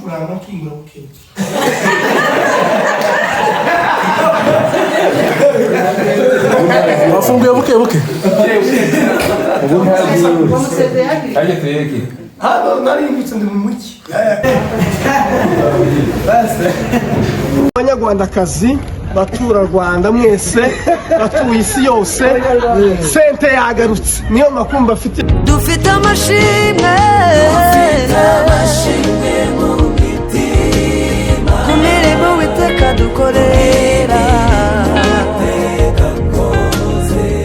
kuranga kingura buke wafunguye buke buke hano narimbutse ndi mu muki abanyarwandakazi batura Rwanda mwese batuye isi yose sente yagarutse niyo makuru mbafite dufite amashimwe mu mitima ku mirimo witeka dukorera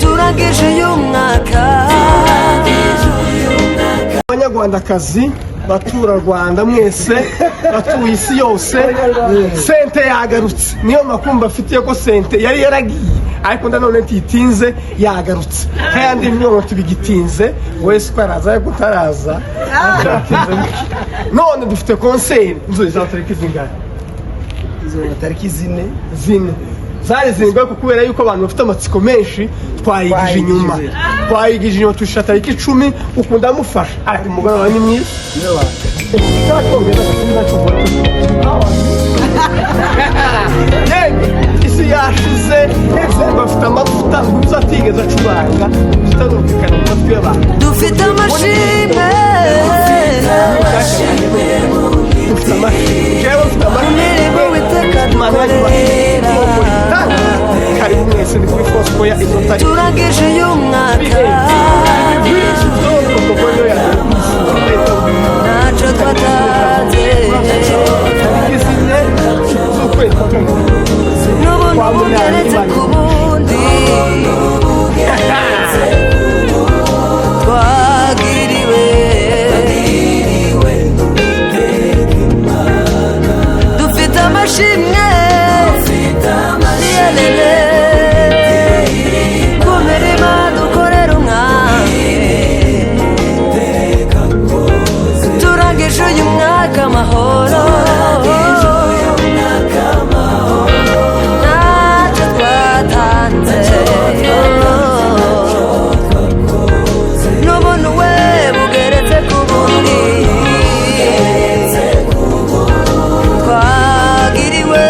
turangije uyu mwaka abanyarwandakazi batura Rwanda mwese batuye isi yose sente yagarutse niyo makuru mbafitiye ko sente yari yaragiye ariko ndanone ntitinze yagarutse kandi none tubigitinze wese ko araza ariko utaraza none dufite konseri nzoza tariki zingana izo tariki zine zari zingahe kubera yuko abantu bafite amatsiko menshi twayigije inyuma tusha tariki 10 ukunda mufasha ariko umugoroba ni mwiza isi yashize bafite amavuta uzatigeze acuranga utarumvikana mu matwi y'abantu dufite amashimwe imirimo witeka dukorera karibu mwese ni kuri Foscoya izo tariki turangije uyu mwaka ntacyo twatanze n'ubuntu bugeretse ku bundi twagiriwe dufite amashimwe yelele ku mirimo dukorera umwami turangije uyu mwaka amahoro ntacyo twatanze n'ubuntu we bugeretse ku bundi twagiriwe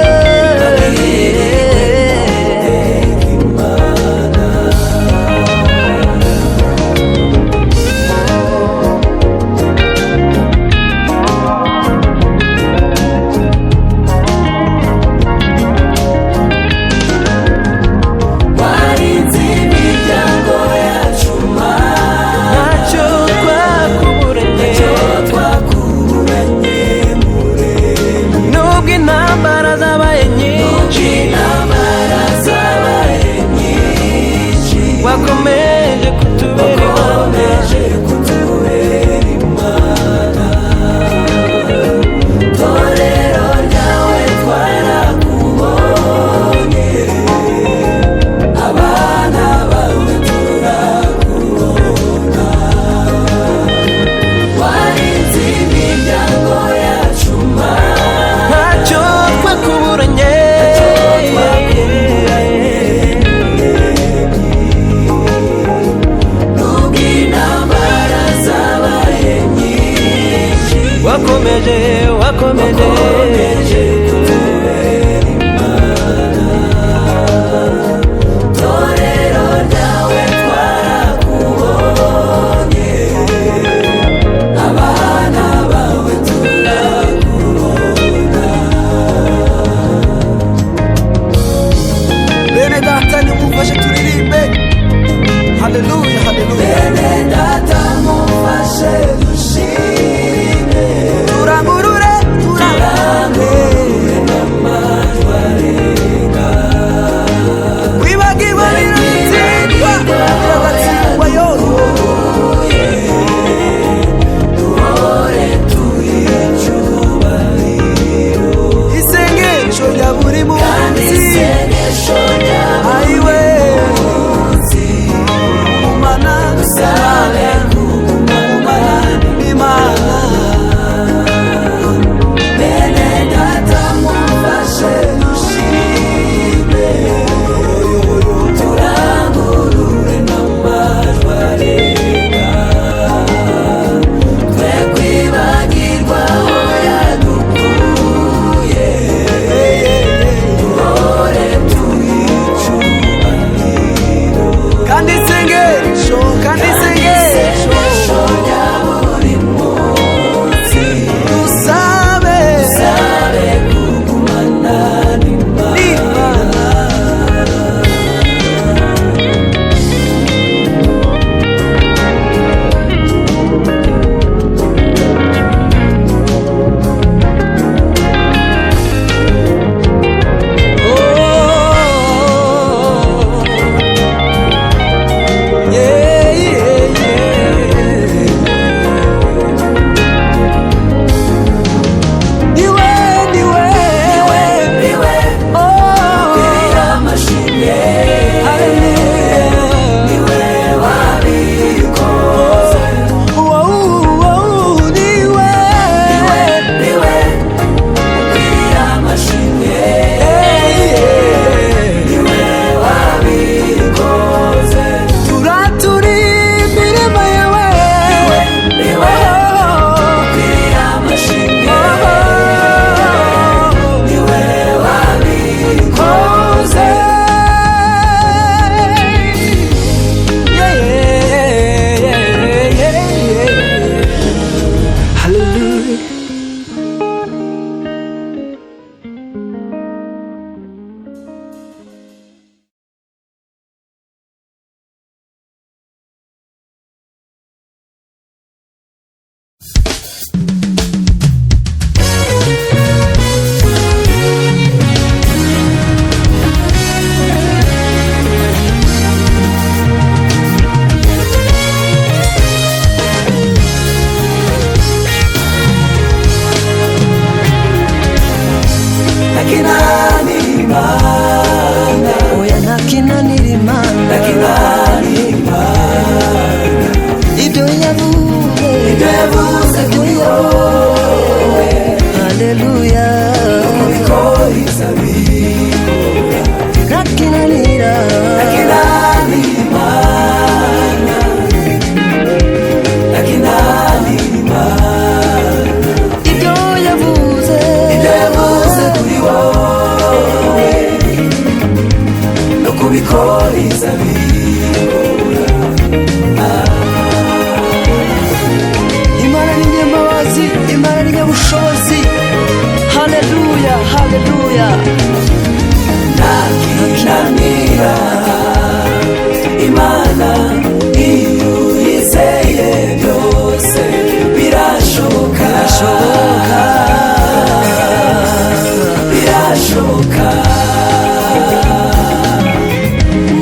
kubikoriza bigora. Imana ni nyembabazi, Imana ni nyabushobozi. Haleluya, haleluya. Ntakinanira Imana, iyo uyizeye byose birashoboka, birashoboka.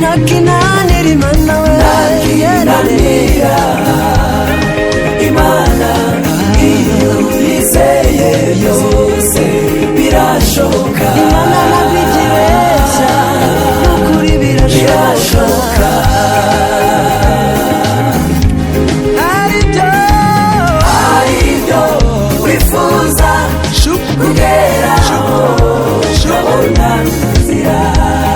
Ntakinanira Imana we, ntakinanira Imana, iyo uyizeye byose birashoboka. Imana ntabwo ikibeshya, n'ukuri birashoboka. Aribyo wifuza kugeraho, urabona inzira.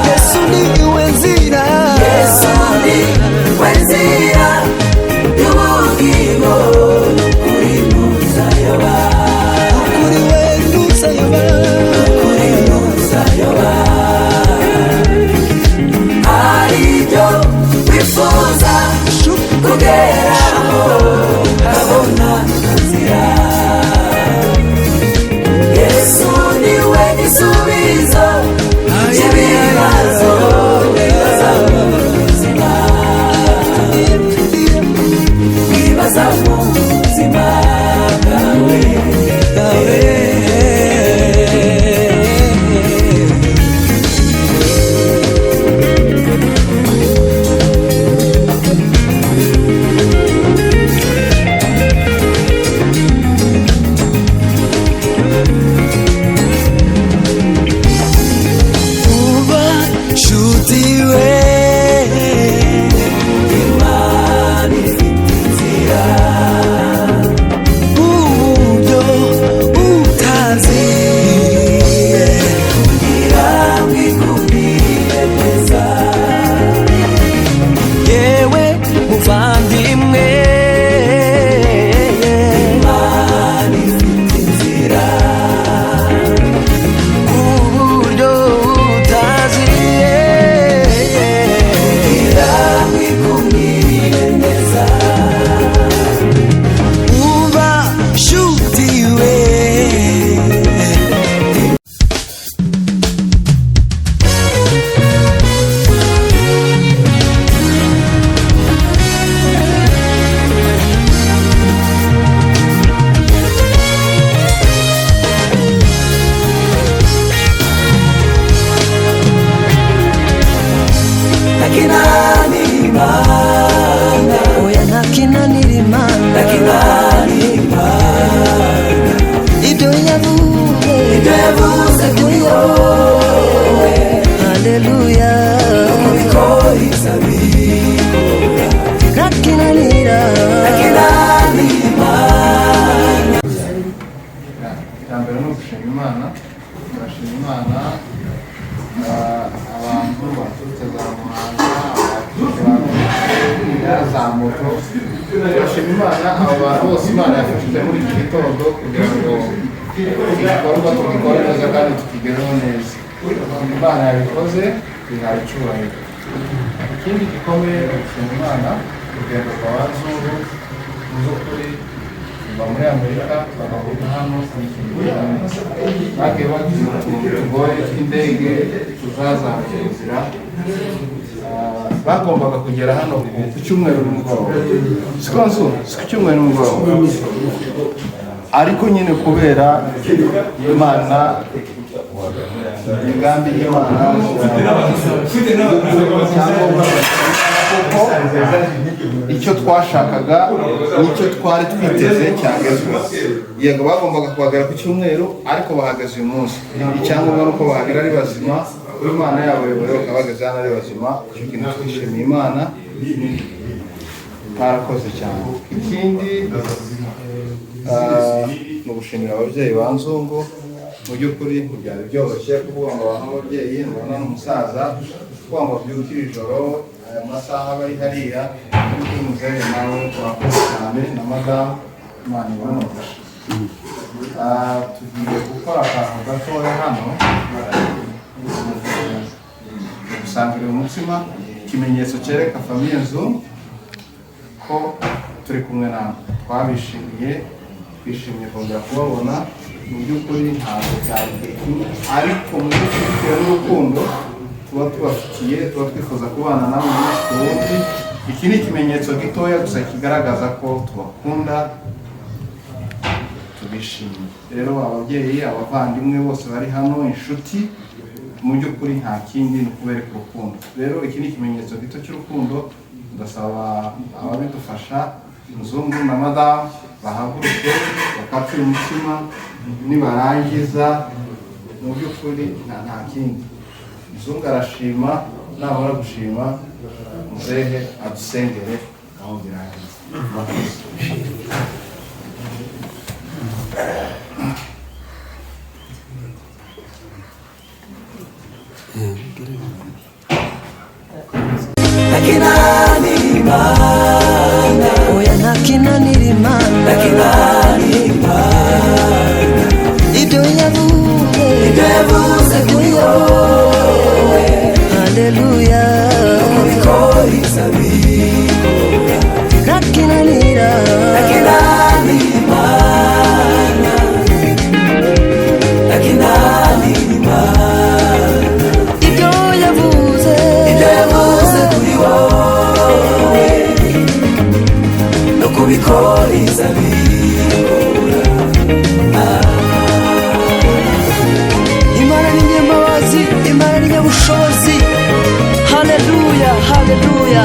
Yesu ni iwe nzira, Yesu ni we nzira y'ubugingo, kuri ntuzayoba, kuri we ntuzayoba, kuri ntuzayoba. Aribyo wifuza kugeraho, urabona inzira. Yesu ni we gisubizo cy'ibibazo bibaza mu buzima, bibaza mu buzima bwawe. uba nshuti we. Imana ifite inzira, Uburyo utazi, kugira ngo ikubwire neza. yewe muvandimwe. Imana ifite inzira, Uburyo utazi, kugira ngo ikubwire neza. uba nshuti we. Ntakinanira Imana, Oya ntakinanira Imana, ntakinanira Imana. ibyo yavuze, Ibyo yavuze kuri wowe, haleluya. kubikoriza bigora. Ntakinanira, Ntakinanira Imana. iterambere ni ugushima Imana. Turashima Imana, abantu baturutse za Muhanga, za moto. Turashima Imana, abo bantu bose Imana yafashije muri iki gitondo kugira ngo igikorwa tugikore neza kandi tukigereho neza. Imana yabikoze, bihaye icyubahiro. Ikindi gikomeye ni ugushima Imana, urugendo rwa Bazungu mu by'ukuri kuva muri Amerika bagahuza hano bagiye bagira utuntu tugoye tw'indege tuzazamura inzira. Bagombaga kugera hano ku cyumweru nimugoroba, si ku cyumweru nimugoroba, ariko nyine kubera Imana, imigambi y'Imana kuko icyo twashakaga n'icyo twari twiteze cyagezweho. Yego bagombaga kuhagera ku cyumweru, ariko bahagaze uyu munsi. Icyangombwa ni uko bahagera ari bazima, Imana yabo bakaba bageze hano ari bazima. Icyo kintu twishimiye Imana, barakoze cyane. Ikindi ni ugushimira ababyeyi ba Nzungu. Mu by'ukuri byari byoroshye kuvuga ngo abantu b'ababyeyi mubona n'umusaza kuvuga ngo byukire ijoro aya masaha bari hariya, muzehe nawe turakoze cyane na madamu, Imana ibamufashe. Tugiye gukora akantu gatoya hano, gusangira umutsima, ikimenyetso cyereka famiye Nzu ko turi kumwe nawe. Twabishimiye, twishimiye kongera kubabona. Mu by'ukuri ntabwo cyari ariko mu by'ukuri bitewe n'urukundo tuba tubafitiye, tuba twifuza kubana nawe umunsi ku wundi. Iki ni ikimenyetso gitoya gusa kigaragaza ko tubakunda, tubishimiye. Rero ababyeyi, abavandimwe bose bari hano, inshuti, mu by'ukuri nta kindi ni ukubereka urukundo. Rero iki ni ikimenyetso gito cy'urukundo. Ndasaba ababidufasha, Muzungu na Madamu, bahaguruke bakatira umutima, nibarangiza mu by'ukuri nta kindi. Muzungu arashima, namara gushima muzehe adusengere aho birangiza. Nakinanimana, oya nakinanimana, nakinanimana, ibyo yavuze kuri wowe, haleluya, kubikora izabikora. nakinanira, Nakinanimana, nakinanimana, ibyo yavuze kuri wowe, no kubikora izabikora. Imana ni nyembabazi, Imana ni nyabushobozi, haleluya, haleluya,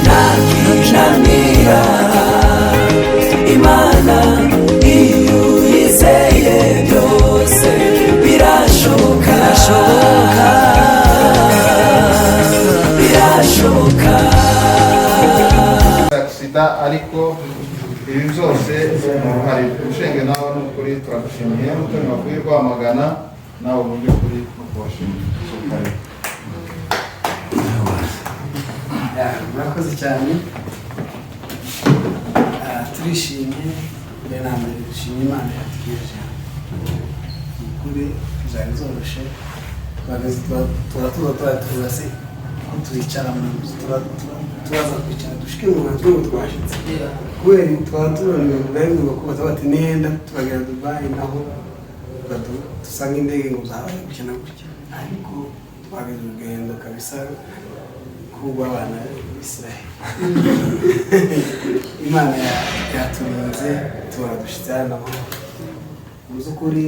Nakinanira Imana, iyo uyizeye byose birashoboka, birashoboka. Sida ariko ibi byose hari ushenge nawe n'ukuri turagushimiye. Mutoni bakwiye Rwamagana nawe mu by'ukuri no kubashimira. murakoze cyane. Turishimye, mbere na mbere dushimye Imana yatugejeje ukuri zari zoroshe. Tuba se ko twicara mu nzu, turaza kwicara dushike mu nzu ngo twashitse kubera twaba tubona ibintu kubaza bati nenda tubagera Dubai naho dusanga indege ngo zabaye gutya na gutya, ariko twageze urugendo kabisa kubwa abana b'Isiraheli. Imana yaturinze tubona dushitse hano amahoro. Mu by'ukuri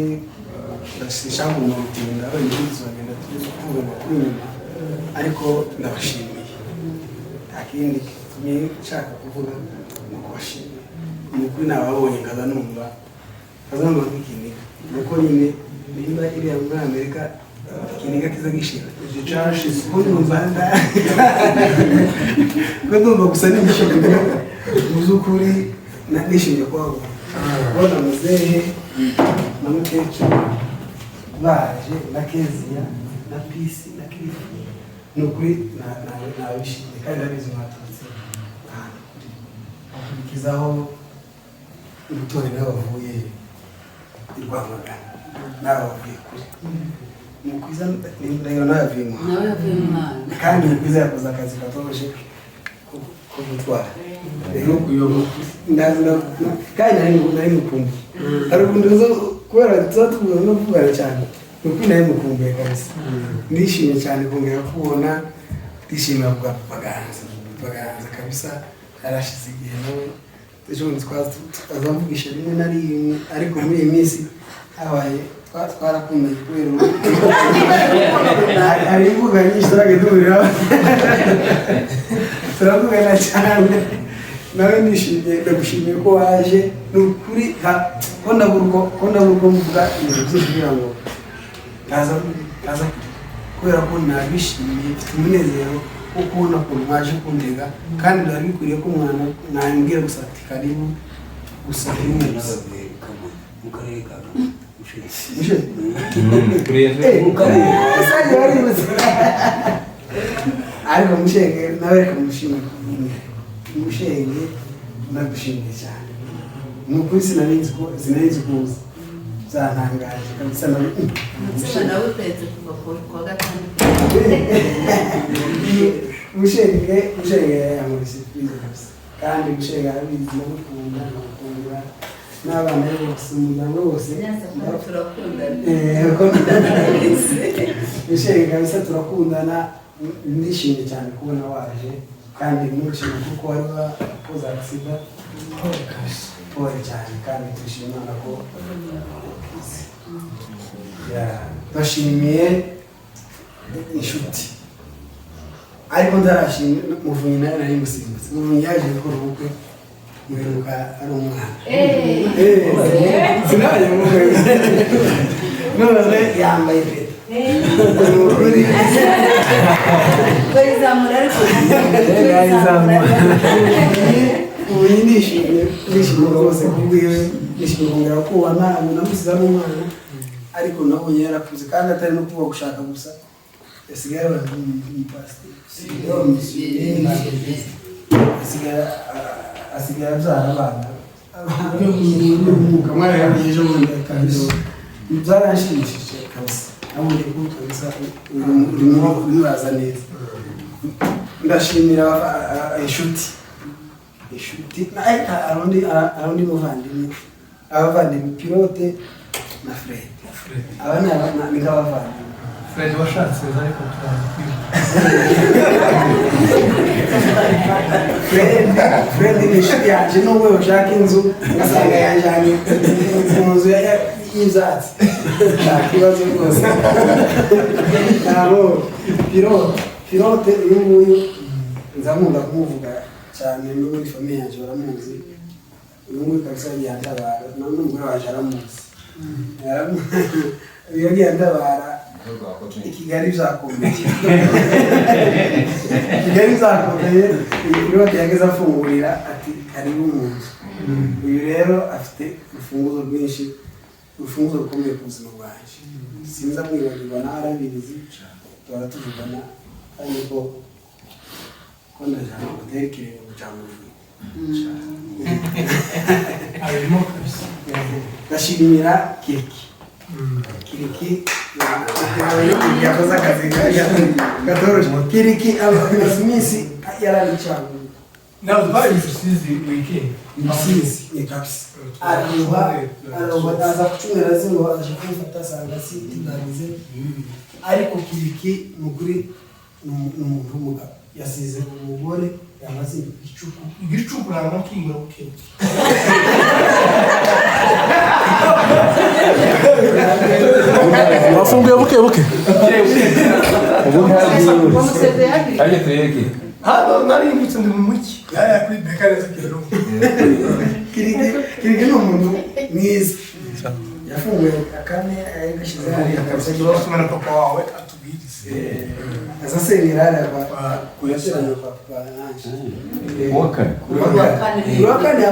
ndashaka umutinda abayigize bagenda tuvuga amakuru nyuma, ariko ndabashimiye. Nta kindi nshaka kuvuga ni ukubashimira. Ni ukuri nababonye nkaza numva nk'ikiniga, nuko nyine nimba iriya muri Amerika ikiniga kiza gishira ko numva gusa n'ibishimye. Mu by'ukuri nishimiye kubona muzehe na mukecuru baje na Keziya na Pisi na Kirifu. Ni ukuri nabishimiye kandi nabizi mwaturutse ahantu kuri bakurikizaho ubutore nabo bavuye i Rwamagana, nabo bavuye kure. Mukwiza ndayo navuye mu kandi mukwiza yakoze akazi katoroshye ko gutwara. Rero kuyobo ndazi kandi nari mukumbuye, ariko ndozo kubera tuzavuga no kuvugana cyane, nuko nari mukumbuye kabisa. Ndishimye cyane kongera kubona, ndishimira kuba baganza kabisa. Arashize igihe nawe ejo twazavugisha rimwe na rimwe, ariko muri iyi minsi habaye twarakomeye kubera hari imbuga nyinshi turageduriraho turavugana cyane. Nawe nishimiye, ndagushimiye ko waje. Ni ukuri ko ndabura uko mvuga ibintu byinshi kugira ngo ntaza kubera ko nabishimiye, mfite umunezero wo kubona ukuntu mwaje kundega, kandi biba bikwiriye ko umwana nambwira gusa ati karibu gusa rimwe gusa mu karere ka ariko mushenge nawe reka mushimire. Mushenge ndagushimiye cyane. Ni ukuri sinarizi kuza zantangaje kabisa. nawe utetse kuva ku wa gatandatu Mushenge yamurise kwiza kandi Mushenge arabizi ndamukunda namukundira n'abana be bose umuryango wose Mushenge kabisa turakundana ndishimye cyane kubona waje kandi ntushimye kuko wari wakoze agisida pole cyane kandi turishimana ko bashimiye inshuti ariko ndarashimye Muvunyi nawe nari musimbutse Muvunyi yaje gukora ubukwe mwiruka ari umwana sinaje mubwe none yambaye pe ubu nishimye rwose kubwiwe nishimye kongera kubana namusize ari umwana ariko nabonye yarakuze kandi atari no kuba gushaka gusa yasigaye abantu asigaye abyara abana kamara yabiyeje ubundi kandi byarashimishije kabisa nabonye ko kabisa uraza neza ndashimira inshuti arundi muvandimwe abavandimwe pilote na Fred abana ni nk'abavandimwe Fred washatse ariko Fred ni inshuti yanjye n'ubwo ushaka inzu ugasanga yajyanye mu nzu y'ibyatsi nta kibazo rwose ntabwo pilote uyu nguyu nzamunda kumuvuga cyane no muri famiye yanjye baramuzi uyu nguyu kabisa yantabara n'umugore waje aramuzi yagiye andabara Kigali byakomeye pilote yageze afungurira ati karibu mu nzu uyu rero afite urufunguzo rwinshi urufunguzo rukomeye ku buzima bwanjye sinza mwibagirwa nawe arabizi tuhora tuvugana kandi ko ndajana gutera ikirenge mu cyamubiri ndashimira Kiriki yakoze akazi gatoroshye Kiriki amaze iminsi yarabicanye nawe twari Rusizi weekend Rusizi ni kabisa aroba aza kucumira zino aje kumfata sanga si tibarize ariko Kiriki mukuri n'umuntu w'umugabo yasize umugore yamaze igicuku ntabwo kinga ukiri wafunguye buke hano narimbutse ndi mu muki yaya kuri bekareza kiro Kiriki ni umuntu mwiza yafunguye akane ayigashyize hariya kabisa turasomana papa wawe atubwirize azasengera hariya kuyashyirana papa nanjye wakane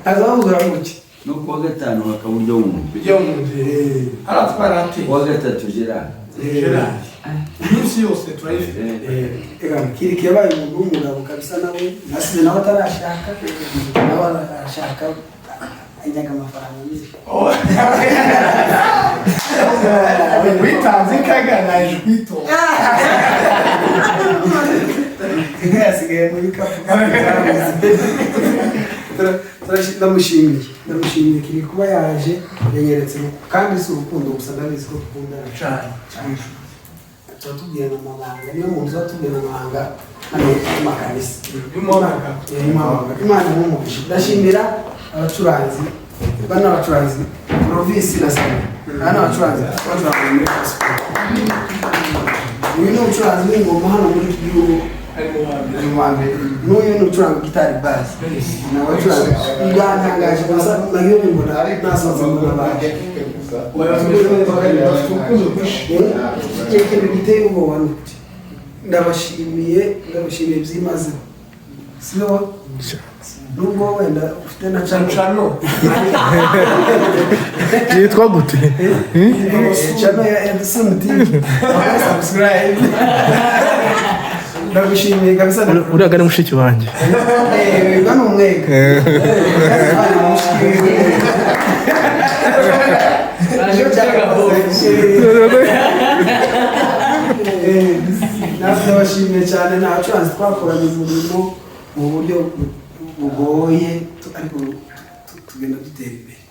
azabuzura muki no kuwa gatanu hakaba uburyo wumva haratwara ati kuwa gatatu Gerard iminsi yose turayifite Kiriki yabaye umuntu w'umugabo kabisa nawe nasize nawe atarashaka nawe arashaka ajyaga amafaranga menshi witanze kaga naje kwitora yasigaye muri kapu ndamushimiye Kiriki kuba yaje yanyeretse kandi si urukundo gusa ndabizi ko dukundana cyane turatubwirana amabanga niyo mu nzu batubwirana amabanga hano mu makanisa Imana n'umugisha ndashimira abacuranzi bano abacuranzi Provisi na Sani hano abacuranzi bacuranga muri gospel uyu ni umucuranzi w'ingoma hano muri iki gihugu ari mu wa mbere n'uyu ni ucuranga gitari bass ni abacuranzi byantangaje gusa nagiye mbona nasanze mbona baje ikintu giteye ubwoba ndabashimiye byimazeho sibo nubwo wenda ufite na cano yitwa gute cano ya Edison TV subscribe ndagushimiye kabisa uriya ni mushiki wanjye bano umwega ndabashimiye cyane nta chance twakoranye umurimo mu buryo bugoye ariko tugenda dutera imbere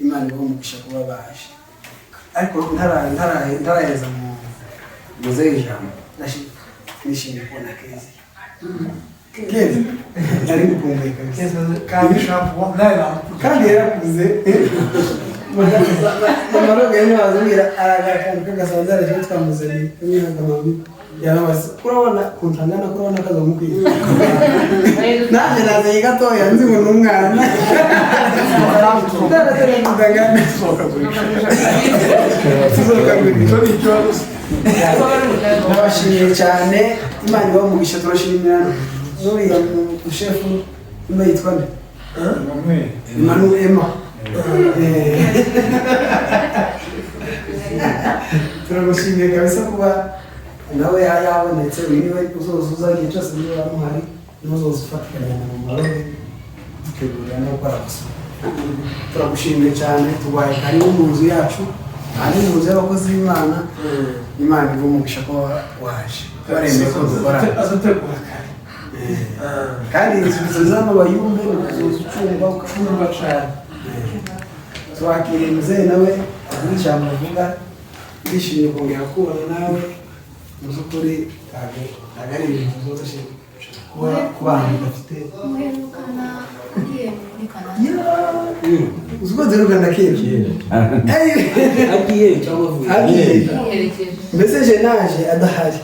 Imana ibaho umugisha kuba baje ariko ntaraheza mu muzehe ijambo nishimiye kubona Keza ari gukumbuye kabisa kandi yarakuze amaroga y'amazumira arakantu k'agasanzara cyo twamuzaniye kumwihangamami yarabaza urabona kuntangana kurabona kaza mukwiye nanjye nazanye gatoya nzi ngo n'umwana ndaratera kutangana ndabashimiye cyane Imana ibaho umugisha turashimira n'uriya mushefu imba yitwa nde Emmanuel turagushimiye kabisa kuba nawe yabonetse niwe uzozuza igihe cyose niba wamuhari n'uzoza ufatikanya mu marobe dutegurira no gukora gusa turagushimiye cyane tubaye karibu mu nzu yacu ari mu nzu y'abakozi b'Imana Imana ivuga umugisha ko waje baremeye ko dukora kandi inzu z'amabayumbe uzoza ucumba cyane twakiriye muzehe nawe agira ijambo avuga ndishimiye kongera kubona nawe mu by'ukuri ntabwo ari ibintu byoroshye kuba abantu bafite muherukana ugiye muri Canada uzi ko nzerukana kera agiye cyangwa agiye yiherekeje mbese je naje adahari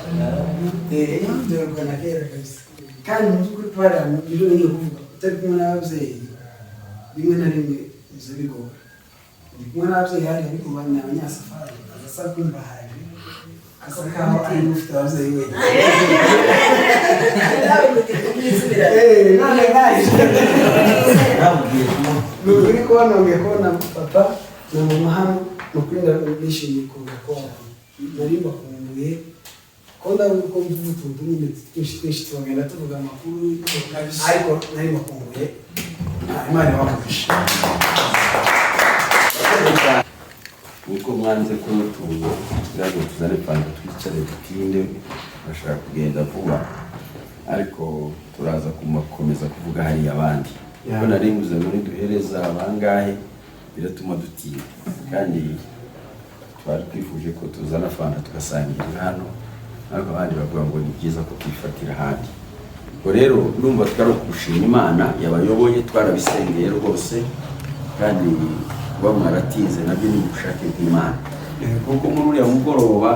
nzerukana kera kabisa kandi mu by'ukuri twari ahantu ibyo ngiye kuvuga utari kumwe n'ababyeyi rimwe na rimwe biza bigora ndi kumwe n'ababyeyi hari ariko bari abanyasafari asa kumva hari asa nkaho ari ufite ababyeyi wenyine none naje uri kubona ngiye kubona papa na mama hano nukwinda nishimiye kuza kubona nari mbakumbuye konda uko mvuga utuntu nyine twinshi tugenda tuvuga amakuru ariko nari mbakumbuye Imana ibamugisha niko mwanze kumutunga kugira ngo tuzane panga twicare dutinde bashaka kugenda vuba ariko turaza kumakomeza kuvuga hari abandi kuko nari nguze muri duhereza abangahe biratuma dutinda kandi twari twifuje ko tuzana fanta tugasangira hano ariko abandi bavuga ngo ni byiza ko twifatira ahandi ubwo rero urumva twari kugushima Imana yabayoboye twarabisengeye rwose kandi kuba mwaratinze nabyo ni ubushake bw'Imana kuko muri uriya mugoroba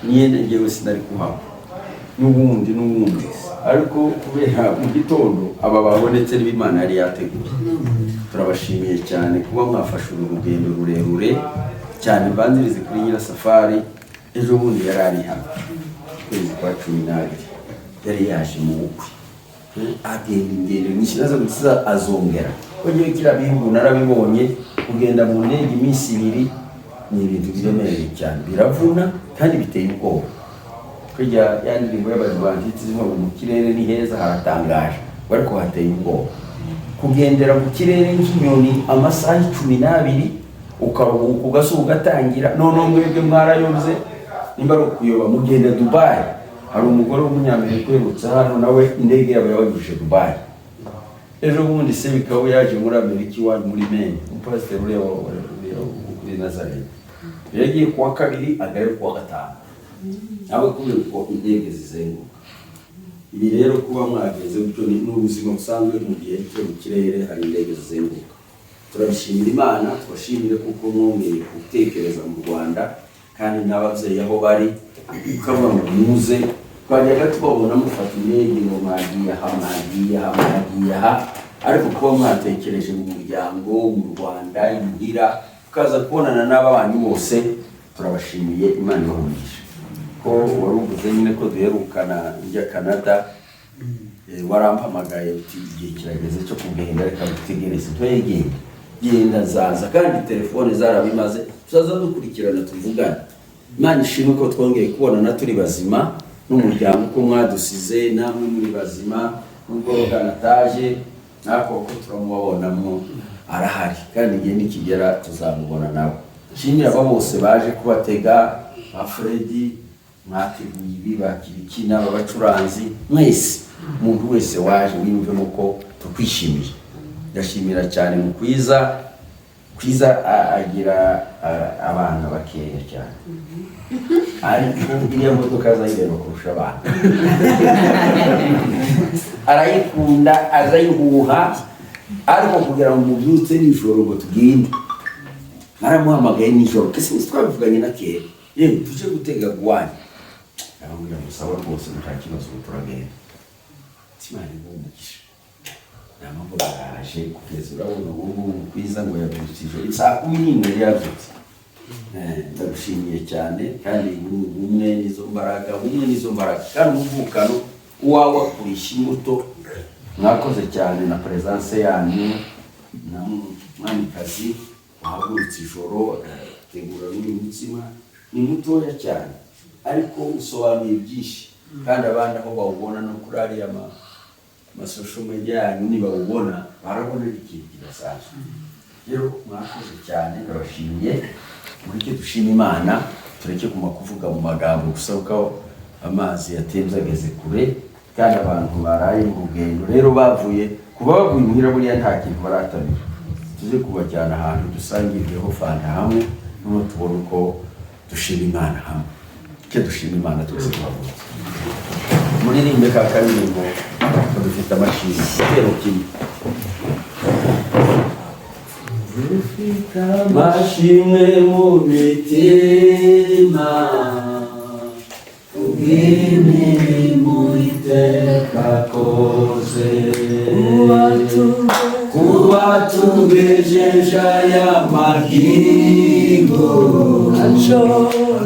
nyine ngewe sinari kuhaba n'ubundi ariko kubera mu gitondo aba babonetse n'Imana yari yateguye turabashimiye cyane kuba mwafashe urugendo rurerure cyane mbanzirize kuri Nyirasafari ejo bundi yari ari hano kwezi kwa 12 yari yaje mu bukwe agenda ingendo nyinshi nazo gusa azongera ogiye kirabingu narabibonye kugenda mu ndege iminsi 2 ni ibintu biremereye cyane biravuna kandi biteye ubwoba kujya yandirimbo y'abadivantiste zimwe mu kirere ni heza haratangaje ariko hateye ubwoba kugendera mu kirere nk'inyoni amasaha 12 ukaruhuka ugasuka ugatangira none mwebwe mwarayobye nimba ari kuyoba mugenda Dubai hari umugore w'umunyamerika uherutse hano nawe indege yabo yabaguje Dubai ejo bundi se bikaba yaje muri Amerika iwanyu muri Maine umupasiteri uriya kuri Nazareth yagiye kuwa 2 agaye kuwa 5 abo kuri ko indege zizenguka ibi rero kuba mwageze bityo ni n'ubuzima busanzwe mu gihe cyo mu kirere hari indege zizenguka turabishimira Imana twashimire kuko mwongeye gutekereza mu Rwanda kandi n'abavyeyi aho bari ukavuga ngo muze twajyaga tubabona mufata indege ngo mwagiye aha ariko kuba mwatekereje mu muryango mu Rwanda imuhira ukaza kubonana n'abantu bose turabashimiye Imana ibahugisha ko waruvuze nyine ko duherukana njya Canada warampamagaye uti igihe kirageze cyo kugenda reka dutegereze twegeye genda zaza kandi telefone zarabimaze tuzaza dukurikirana tuvugana Imana ishimwe ko twongeye kubonana turi bazima n'umuryango ko mwadusize namwe muri bazima nubwo ganataje nako ko turamubonamo arahari kandi igihe nikigera tuzamubona nabo shimira aba bose baje kubatega ba Freddy mwateguye ibi bakirikina abacuranzi mwese umuntu wese waje wiyumvemo ko tukwishimiye. Ndashimira cyane mu kwiza agira abana bakeya cyane ariko iriya modoka azayireba kurusha abana arayikunda azayihuha ariko kugira ngo mubyutse nijoro ngo tugende naramuhamagaye nijoro kese twabivuganye na kera yewe tuje gutega guwanya aramubwira ngo sawa rwose nta kibazo turagenda Imana imugisha namambo baraje kugeza urabona ubu kwiza ngo yabyutije saa 11 yabyutse ndagushimiye cyane kandi umwe nizo mbaraga kandi umuvukano uwawe akurisha imbuto mwakoze cyane na presence yanyu na mwamikazi wahagurutse ijoro tegura n'umutsima ni mutoya cyane ariko usobanuye byinshi kandi abandi aho bawubona no kuri ariya social media yanyu nibawubona barabona ikintu kidasanzwe. Rero mwakoze cyane ndabashimiye muri cyo dushima Imana tureke kuma kuvuga mu magambo gusa uko amazi yatemze ageze kure kandi abantu baraye mu rugendo rero bavuye muhira buriya nta kintu baratabira tuze kubajyana ahantu dusangirireho fanta hamwe no tubona uko dushima Imana hamwe cyo dushima Imana twese twavuze muririmbe ka karirimbo dufite amashini rero kimwe mashimwe mu mitima imirimo iteka koze kuba tugejeje aya magingo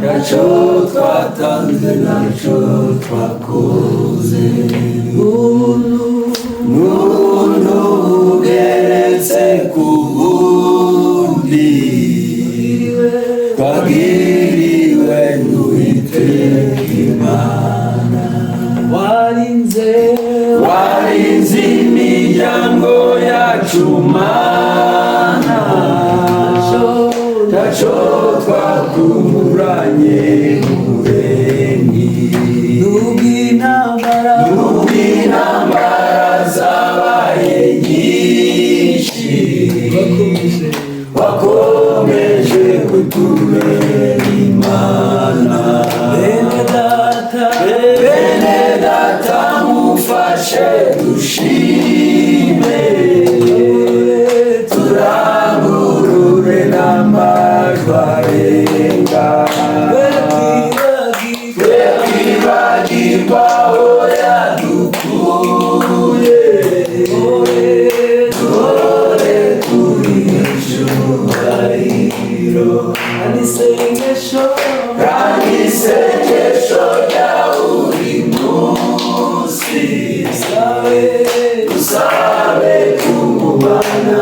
naco twatanze naco twakoze n'umuntu ugeretse ku wundi twagiriwe n'Uwiteka Imana warinze imiryango yacu Mana naco twakumburanye umuremyi nubwo intambara zabaye nyinshi wakomeje kutubera Imana bene data mufashe dushime turangurure n'amajwi arenga twe kwibagirwa aho yadukuye duhore turi icyubahiro kandi isengesho rya buri munsi dusabe kumubana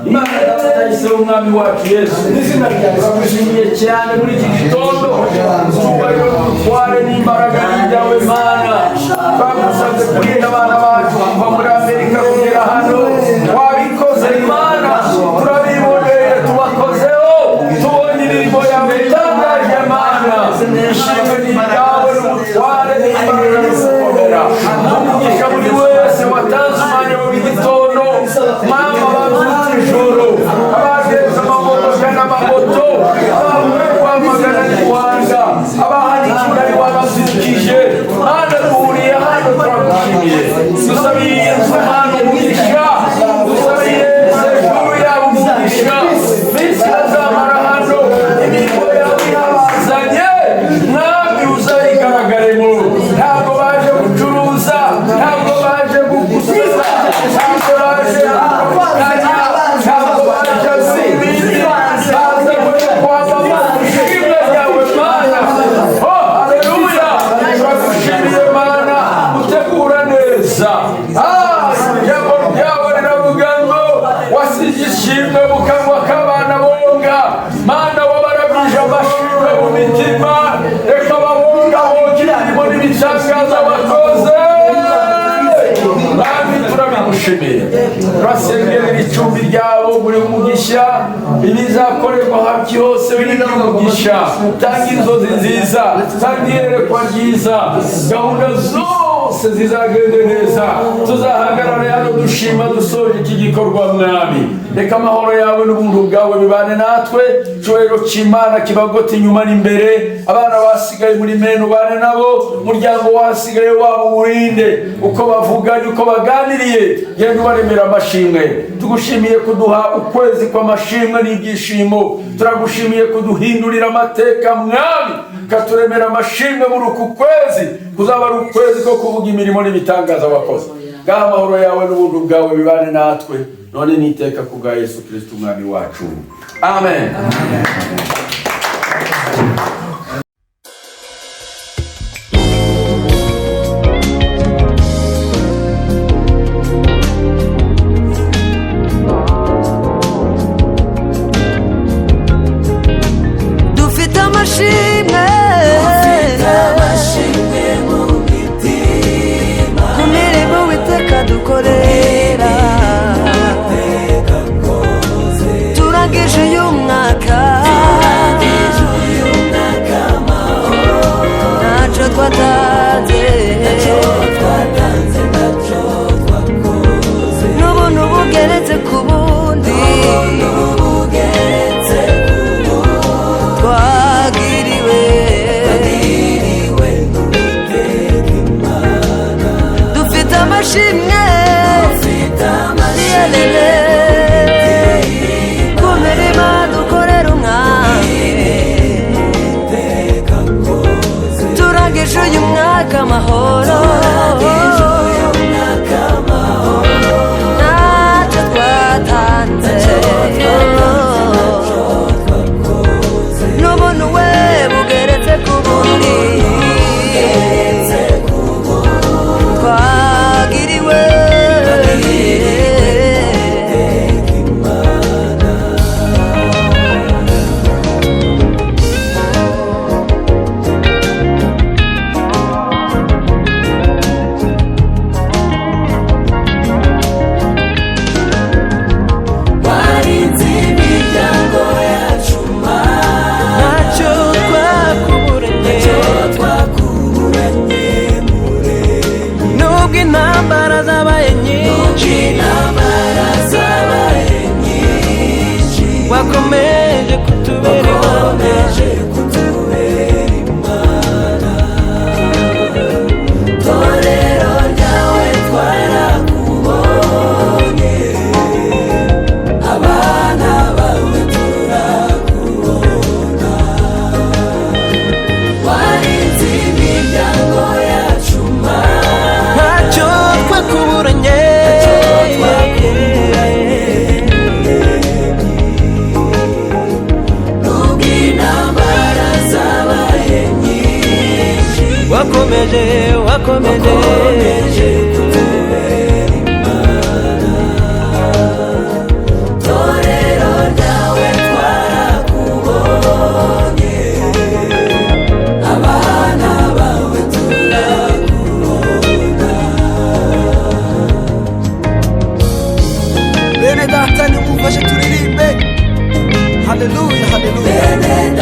Imana yatahise umwami wacu Yesu turagushimiye cyane muri iki gitondo cyubahiro n'ubutware n'imbaraga n'ibyawe Mana twagusanze kurinda abana bacu kuva muri Amerika kugera hano wabikoze Imana turabiboneye tubakozeho tubonye imirimo yawe itangaje Mana ishimwe n'ibyawe n'ubutware n'imbaraga n'ugukomera umugisha buri wese watanze umwanya mu gitondo mama bazutse ijoro abageze amamodoka n'amamoto abavuye kwamagana Rwanda abahanikiwe ari wabazirikije Mana duhuriye hano turagushimiye dusabiye inzu Mana umugisha dusabiye hejuru yawe umugisha minsi azamara hano imirimo yawe yabazanye mwami uzayigaragaremo ntabwo baje gucuruza ntabwo baje gugusiza ntabwo baje ntabwo baje zibindi baza kwamamaza ishimwe ryawe Mana haleluya turagushimiye Mana utegura neza ijambo ryawe riravuga ngo wasize ishimwe mu kanwa k'abana bonga Mana wabaragije amashimwe mu mitima reka babonga bongere imirimo n'ibitangaza bakoze Bami turabigushimiye turasengera icumbi ryabo buri umugisha ibizakorerwa hafi hose biri umugisha tanga inzozi nziza tanga iyerekwa ryiza gahunda zose zizagende neza tuzahagarara hano dushima dusoje iki gikorwa mwami reka amahoro yawe n'ubuntu bwawe bibane natwe cyubahiro cy'Imana kibagote inyuma n'imbere abana basigaye muri meno bane nabo umuryango wasigaye wabo urinde uko bavuganye uko baganiriye genda ubaremera amashimwe tugushimiye kuduha ukwezi kw'amashimwe n'ibyishimo turagushimiye kuduhindurira amateka mwami katuremera amashimwe muri uku kwezi kuzaba ari ukwezi ko kuvuga imirimo n'ibitangaza wakoze ngaha amahoro yawe n'ubuntu bwawe bibane natwe none niteka ku bwa Yesu Kristo umwami wacu amen, amen. dufite amashimwe mu mitima ku mirimo witeka dukorera turangije uyu mwaka ntacyo twatanze n'ubuntu bugeretse ku bundi twagiriwe dufite amashimwe yelele ku mirimo dukorera umwami turangije uyu mwaka amahoro ntacyo twatanze n'ubuntu we bugeretse ku bundi twagiriwe ntacyo twakuburanye nubwo intambara zabaye nyinshi wakomeje kutubera Imana torero ryawe twarakubonye abana bawe turakubona warinze imiryango yacu ntacyo twakuburanye nubwo intambara zabaye nyinshi wakomeje kutubera Imana torero ryawe twarakubonye abana bawe turakubona bene data nimumfashe turirimbe haleluya haleluya bene